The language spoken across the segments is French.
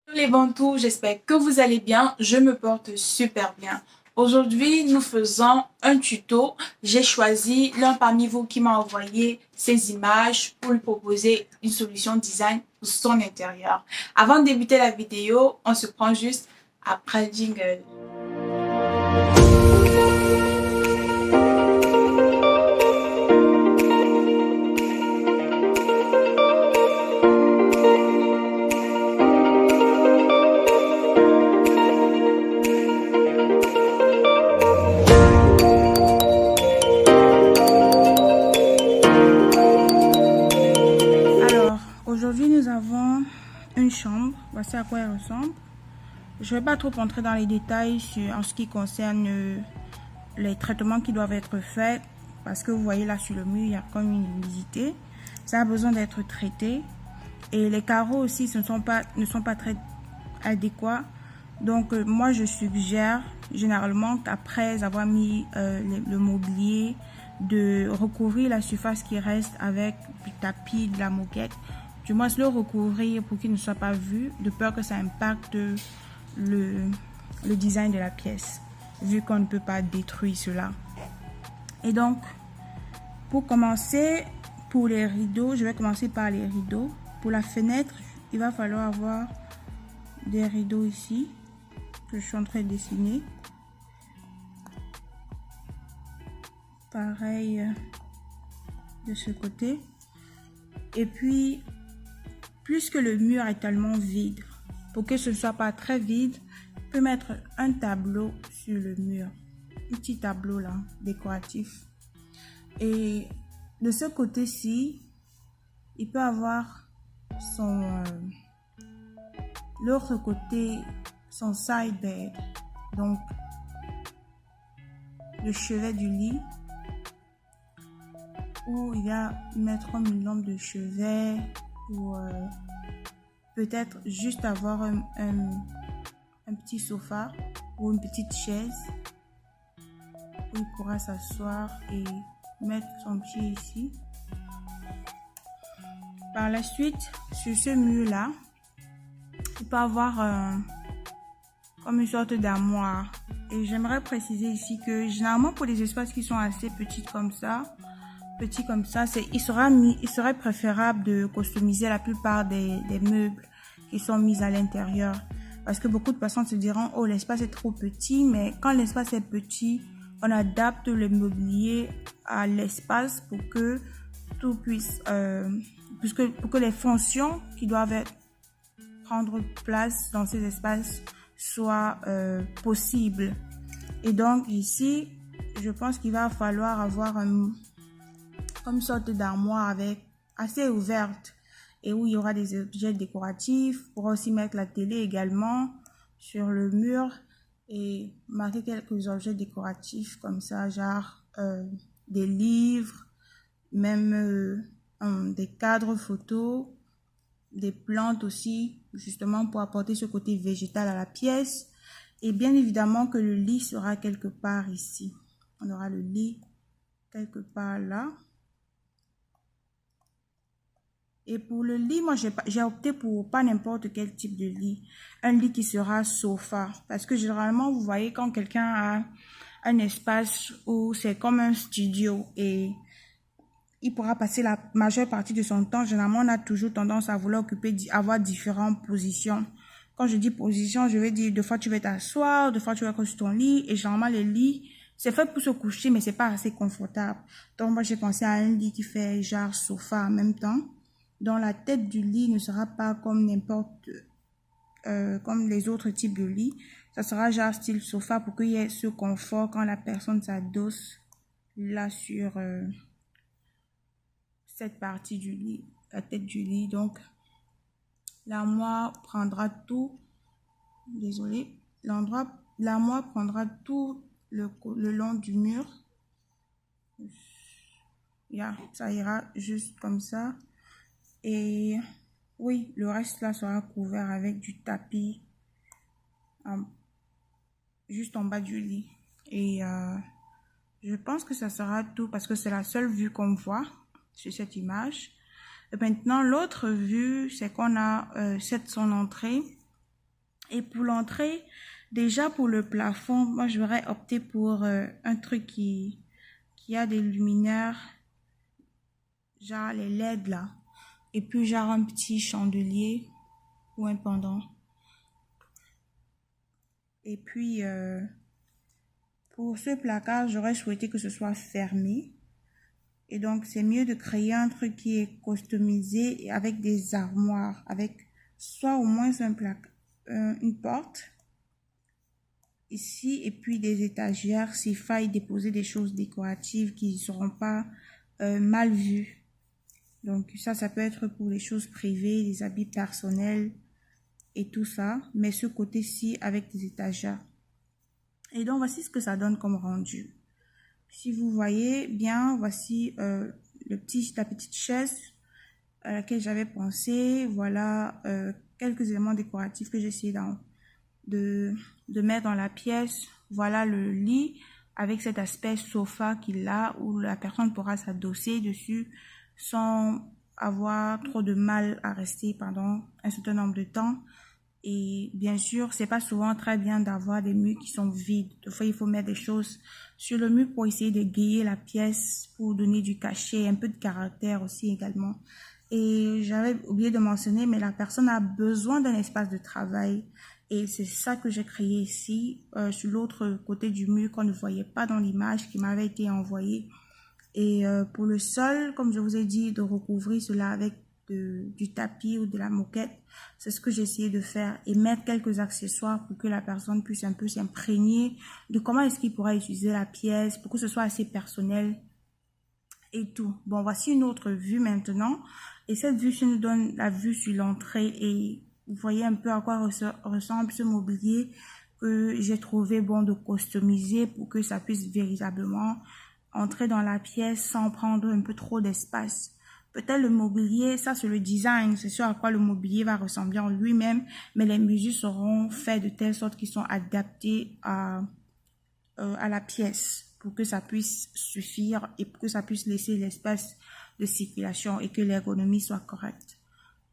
Salut les bantous, j'espère que vous allez bien. Je me porte super bien. Aujourd'hui, nous faisons un tuto. J'ai choisi l'un parmi vous qui m'a envoyé ces images pour lui proposer une solution design pour son intérieur. Avant de débuter la vidéo, on se prend juste après le jingle. Alors, aujourd'hui, nous avons une chambre. Voici à quoi elle ressemble. Je ne vais pas trop entrer dans les détails en ce qui concerne les traitements qui doivent être faits. Parce que vous voyez là sur le mur, il y a comme une humidité. Ça a besoin d'être traité. Et les carreaux aussi ne sont pas très adéquats. Donc, moi, je suggère généralement qu'après avoir mis le mobilier, de recouvrir la surface qui reste avec du tapis, de la moquette. Du moins, le recouvrir pour qu'il ne soit pas vu, de peur que ça impacte le design de la pièce, vu qu'on ne peut pas détruire cela. Et donc, pour commencer, pour les rideaux, je vais commencer par les rideaux. Pour la fenêtre, il va falloir avoir des rideaux ici, que je suis en train de dessiner. Pareil de ce côté. Et puis, puisque le mur est tellement vide, pour que ce ne soit pas très vide, on peut mettre un tableau sur le mur. Un petit tableau là, décoratif. Et de ce côté-ci, il peut avoir l'autre côté, son side bed. Donc, le chevet du lit, où il va mettre comme une lampe de chevet, ou peut-être juste avoir un petit sofa ou une petite chaise où il pourra s'asseoir et mettre son pied ici. Par la suite, sur ce mur-là, il peut avoir comme une sorte d'armoire. Et j'aimerais préciser ici que généralement pour des espaces qui sont assez petits comme ça, il serait préférable de customiser la plupart des meubles qui sont mis à l'intérieur. Parce que beaucoup de personnes se diront, oh, l'espace est trop petit, mais quand l'espace est petit, on adapte le mobilier à l'espace pour que tout puisse, pour que les fonctions qui doivent prendre place dans ces espaces soient possibles. Et donc ici, je pense qu'il va falloir avoir comme une sorte d'armoire assez ouverte et où il y aura des objets décoratifs. On pourra aussi mettre la télé également sur le mur et marquer quelques objets décoratifs comme ça, genre des livres, même des cadres photos, des plantes aussi, justement pour apporter ce côté végétal à la pièce. Et bien évidemment que le lit sera quelque part ici. On aura le lit quelque part là. Et pour le lit, moi, j'ai opté pour pas n'importe quel type de lit. Un lit qui sera sofa. Parce que généralement, vous voyez, quand quelqu'un a un espace où c'est comme un studio et il pourra passer la majeure partie de son temps, généralement, on a toujours tendance à vouloir avoir différentes positions. Quand je dis position, je vais dire, deux fois tu vas t'asseoir, deux fois tu vas être sur ton lit. Et généralement, le lit, c'est fait pour se coucher, mais c'est pas assez confortable. Donc, moi, j'ai pensé à un lit qui fait genre sofa en même temps, dont la tête du lit ne sera pas comme comme les autres types de lits. Ça sera genre style sofa pour qu'il y ait ce confort quand la personne s'adosse là sur cette partie du lit, la tête du lit. Donc, l'armoire prendra tout, désolé, l'armoire prendra tout le long du mur. Ça ira juste comme ça. Et oui, le reste là sera couvert avec du tapis juste en bas du lit. Et je pense que ça sera tout parce que c'est la seule vue qu'on voit sur cette image. Et maintenant, l'autre vue, c'est qu'on a son entrée Et pour l'entrée, déjà pour le plafond, moi j'aurais opté pour un truc qui a des luminaires, genre les LED là. Et puis genre un petit chandelier ou un pendant. Et puis pour ce placard, j'aurais souhaité que ce soit fermé. Et donc c'est mieux de créer un truc qui est customisé et avec des armoires, avec soit au moins un placard, une porte ici et puis des étagères s'il faille déposer des choses décoratives qui ne seront pas mal vues. Donc ça peut être pour les choses privées, les habits personnels et tout ça, mais ce côté-ci avec des étagères. Et donc voici ce que ça donne comme rendu. Si vous voyez bien, voici la petite chaise à laquelle j'avais pensé. Voilà quelques éléments décoratifs que j'ai essayé de mettre dans la pièce. Voilà le lit avec cet aspect sofa qu'il a où la personne pourra s'adosser dessus sans avoir trop de mal à rester pendant un certain nombre de temps. Et bien sûr, c'est pas souvent très bien d'avoir des murs qui sont vides. Des fois, il faut mettre des choses sur le mur pour essayer d'égayer la pièce, pour donner du cachet, un peu de caractère aussi également. Et j'avais oublié de mentionner, mais la personne a besoin d'un espace de travail. Et c'est ça que j'ai créé ici, sur l'autre côté du mur qu'on ne voyait pas dans l'image qui m'avait été envoyée. Et pour le sol, comme je vous ai dit, de recouvrir cela avec du tapis ou de la moquette, c'est ce que j'ai essayé de faire et mettre quelques accessoires pour que la personne puisse un peu s'imprégner de comment est-ce qu'il pourra utiliser la pièce pour que ce soit assez personnel et tout. Bon, voici une autre vue maintenant et cette vue nous donne la vue sur l'entrée et vous voyez un peu à quoi ressemble ce mobilier que j'ai trouvé bon de customiser pour que ça puisse véritablement entrer dans la pièce sans prendre un peu trop d'espace. Peut-être le mobilier, ça c'est le design, c'est sûr à quoi le mobilier va ressembler en lui-même, mais les mesures seront faites de telle sorte qu'ils sont adaptés à la pièce pour que ça puisse suffire et pour que ça puisse laisser l'espace de circulation et que l'ergonomie soit correcte.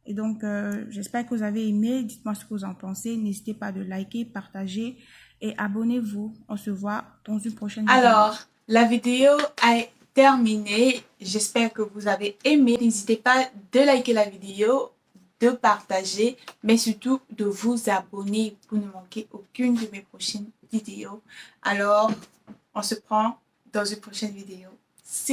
Et donc, j'espère que vous avez aimé. Dites-moi ce que vous en pensez. N'hésitez pas de liker, partager et abonnez-vous. On se voit dans une prochaine vidéo. Alors, la vidéo a terminé. J'espère que vous avez aimé. N'hésitez pas de liker la vidéo, de partager, mais surtout de vous abonner pour ne manquer aucune de mes prochaines vidéos. Alors, on se prend dans une prochaine vidéo.